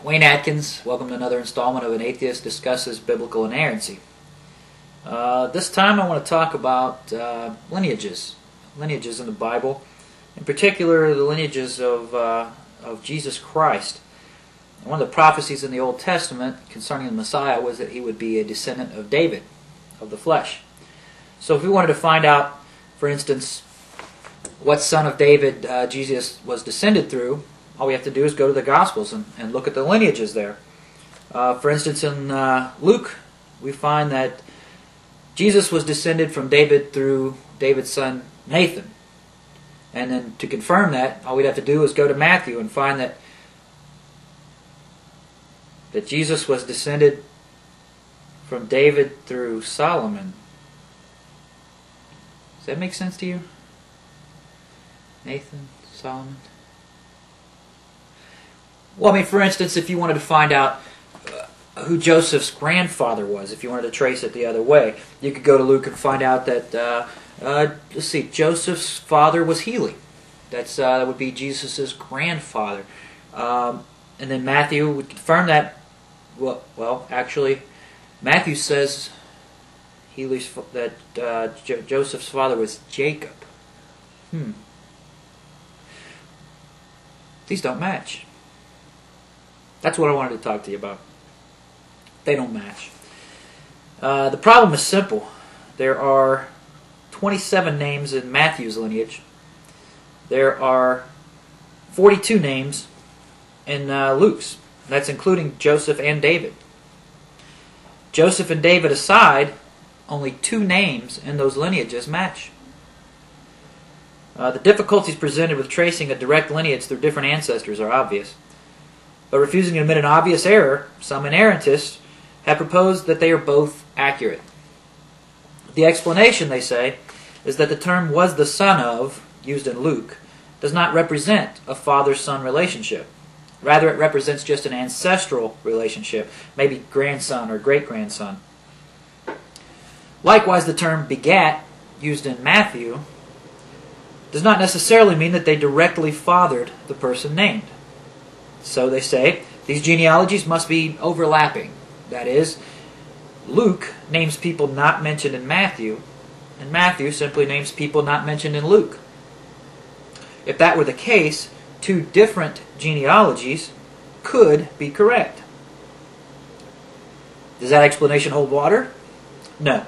Wayne Atkins. Welcome to another installment of An Atheist Discusses Biblical Inerrancy. This time I want to talk about lineages in the Bible, in particular the lineages of Jesus Christ. One of the prophecies in the Old Testament concerning the Messiah was that he would be a descendant of David, of the flesh. So if we wanted to find out, for instance, what son of David Jesus was descended through, all we have to do is go to the Gospels and look at the lineages there. For instance, in Luke, we find that Jesus was descended from David through David's son Nathan. And then to confirm that, all we'd have to do is go to Matthew and find that Jesus was descended from David through Solomon. Does that make sense to you? Nathan, Solomon? Well, I mean, for instance, if you wanted to find out who Joseph's grandfather was, if you wanted to trace it the other way, you could go to Luke and find out that, let's see, Joseph's father was Heli. That would be Jesus' grandfather. And then Matthew would confirm that. Well, actually, Matthew says Joseph's father was Jacob. These don't match. That's what I wanted to talk to you about. They don't match. The problem is simple. There are 27 names in Matthew's lineage. There are 42 names in Luke's. That's including Joseph and David. Joseph and David aside, only 2 names in those lineages match. The difficulties presented with tracing a direct lineage through different ancestors are obvious. But refusing to admit an obvious error, some inerrantists have proposed that they are both accurate. The explanation, they say, is that the term "was the son of," used in Luke, does not represent a father-son relationship. Rather, it represents just an ancestral relationship, maybe grandson or great-grandson. Likewise, the term "begat," used in Matthew, does not necessarily mean that they directly fathered the person named. So they say these genealogies must be overlapping. That is, Luke names people not mentioned in Matthew, and Matthew simply names people not mentioned in Luke. If that were the case, 2 different genealogies could be correct. Does that explanation hold water? No.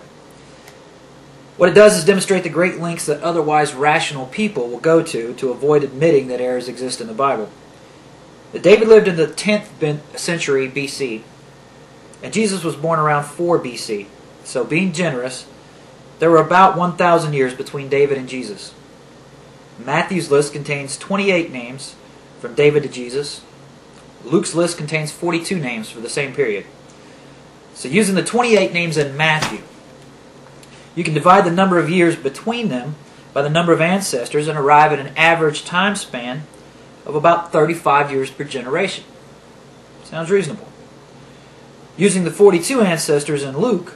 What it does is demonstrate the great lengths that otherwise rational people will go to avoid admitting that errors exist in the Bible. David lived in the 10th century BC, and Jesus was born around 4 BC. So being generous, there were about 1,000 years between David and Jesus. Matthew's list contains 28 names from David to Jesus. Luke's list contains 42 names for the same period. So using the 28 names in Matthew, you can divide the number of years between them by the number of ancestors and arrive at an average time span of about 35 years per generation. Sounds reasonable. Using the 42 ancestors in Luke,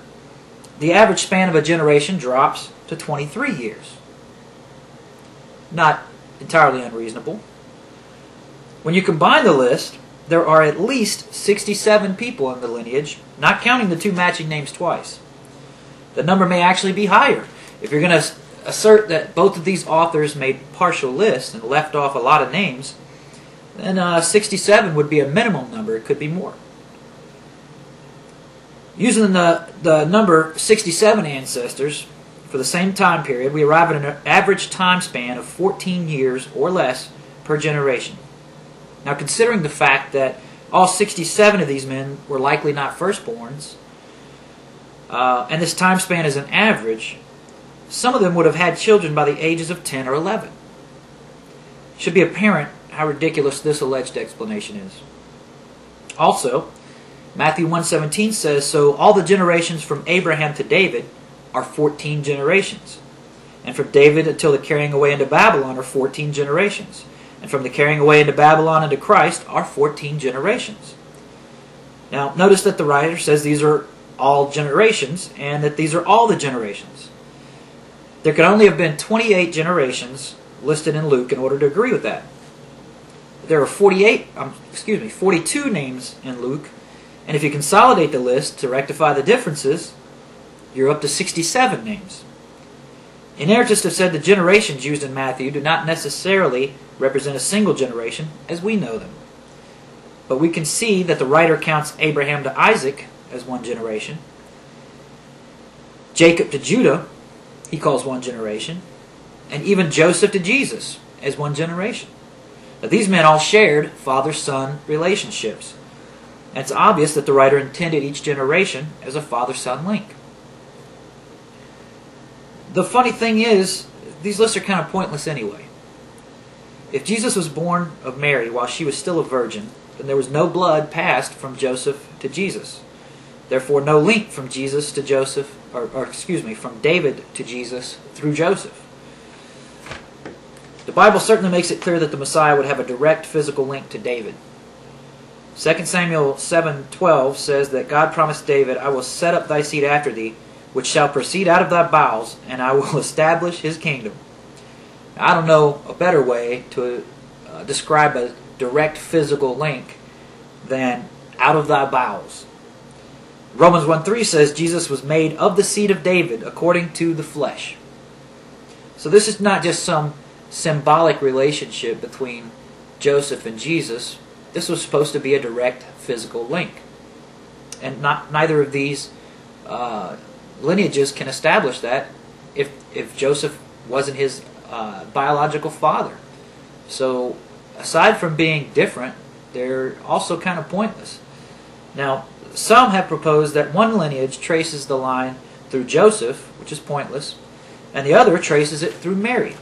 the average span of a generation drops to 23 years. Not entirely unreasonable. When you combine the list, there are at least 67 people in the lineage, not counting the 2 matching names twice. The number may actually be higher. If you're going to assert that both of these authors made partial lists and left off a lot of names, then 67 would be a minimum number. It could be more. Using the number 67 ancestors for the same time period, we arrive at an average time span of 14 years or less per generation. Now, considering the fact that all 67 of these men were likely not firstborns, and this time span is an average, some of them would have had children by the ages of 10 or 11. It should be apparent how ridiculous this alleged explanation is. Also, Matthew 1:17 says, "So all the generations from Abraham to David are 14 generations. And from David until the carrying away into Babylon are 14 generations. And from the carrying away into Babylon into Christ are 14 generations." Now, notice that the writer says these are all generations, and that these are all the generations. There could only have been 28 generations listed in Luke in order to agree with that. there are 42 names in Luke, and if you consolidate the list to rectify the differences, you're up to 67 names. Inerrantists have said the generations used in Matthew do not necessarily represent a single generation as we know them. But we can see that the writer counts Abraham to Isaac as one generation. Jacob to Judah, he calls one generation. And even Joseph to Jesus as one generation. Now, these men all shared father-son relationships. And it's obvious that the writer intended each generation as a father-son link. The funny thing is, these lists are kind of pointless anyway. If Jesus was born of Mary while she was still a virgin, then there was no blood passed from Joseph to Jesus. Therefore, no link from Jesus to Joseph, from David to Jesus through Joseph. The Bible certainly makes it clear that the Messiah would have a direct physical link to David. 2 Samuel 7:12 says that God promised David, "I will set up thy seed after thee, which shall proceed out of thy bowels, and I will establish his kingdom." Now, I don't know a better way to describe a direct physical link than out of thy bowels. Romans 1:3 says Jesus was made of the seed of David according to the flesh. So this is not just some symbolic relationship between Joseph and Jesus. This was supposed to be a direct physical link. And neither of these lineages can establish that if Joseph wasn't his biological father. So aside from being different, they're also kind of pointless. Now, some have proposed that one lineage traces the line through Joseph, which is pointless, and the other traces it through Mary,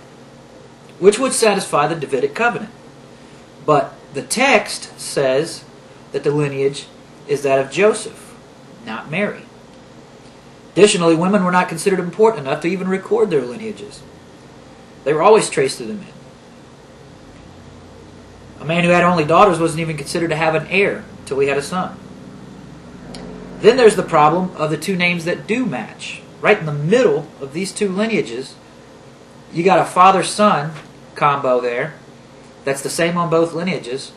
which would satisfy the Davidic covenant. But the text says that the lineage is that of Joseph, not Mary. Additionally, women were not considered important enough to even record their lineages. They were always traced through the men. A man who had only daughters wasn't even considered to have an heir until he had a son. Then there's the problem of the two names that do match. Right in the middle of these two lineages, you got a father-son combo there. That's the same on both lineages.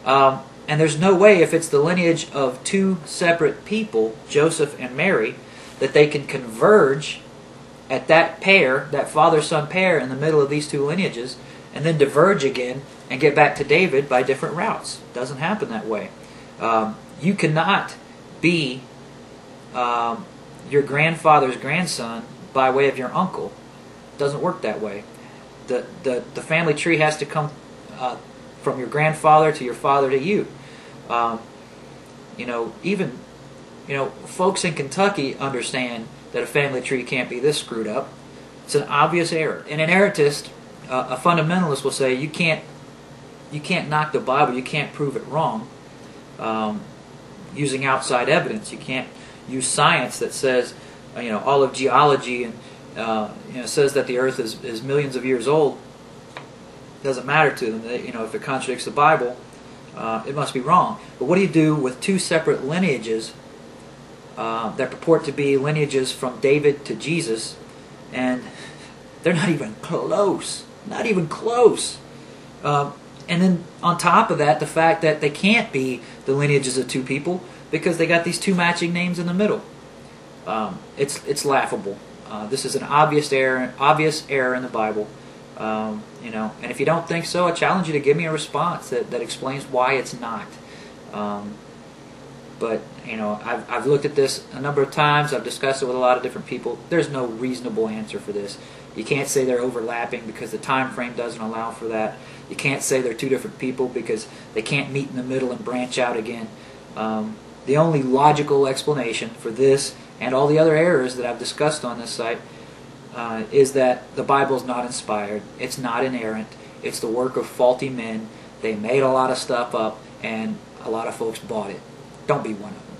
And there's no way, if it's the lineage of two separate people, Joseph and Mary, that they can converge at that pair, that father-son pair in the middle of these two lineages, and then diverge again and get back to David by different routes. It doesn't happen that way. You cannot be your grandfather's grandson by way of your uncle. It doesn't work that way. The family tree has to come from your grandfather to your father to you. Even folks in Kentucky understand that a family tree can't be this screwed up. It's an obvious error. An inerrantist, a fundamentalist, will say you can't knock the Bible. You can't prove it wrong using outside evidence. You can't use science that says all of geology and says that the Earth is millions of years old. It doesn't matter to them. If it contradicts the Bible, it must be wrong. But what do you do with two separate lineages that purport to be lineages from David to Jesus, and they're not even close? Not even close. And then on top of that, the fact that they can't be the lineages of two people because they got these two matching names in the middle. It's laughable. This is an obvious error in the Bible. And if you don't think so, I challenge you to give me a response that explains why it's not. But I've looked at this a number of times. I've discussed it with a lot of different people. There's no reasonable answer for this. You can't say they're overlapping because the time frame doesn't allow for that. You can't say they're two different people because they can't meet in the middle and branch out again. The only logical explanation for this and all the other errors that I've discussed on this site is that the Bible is not inspired. It's not inerrant. It's the work of faulty men. They made a lot of stuff up, and a lot of folks bought it. Don't be one of them.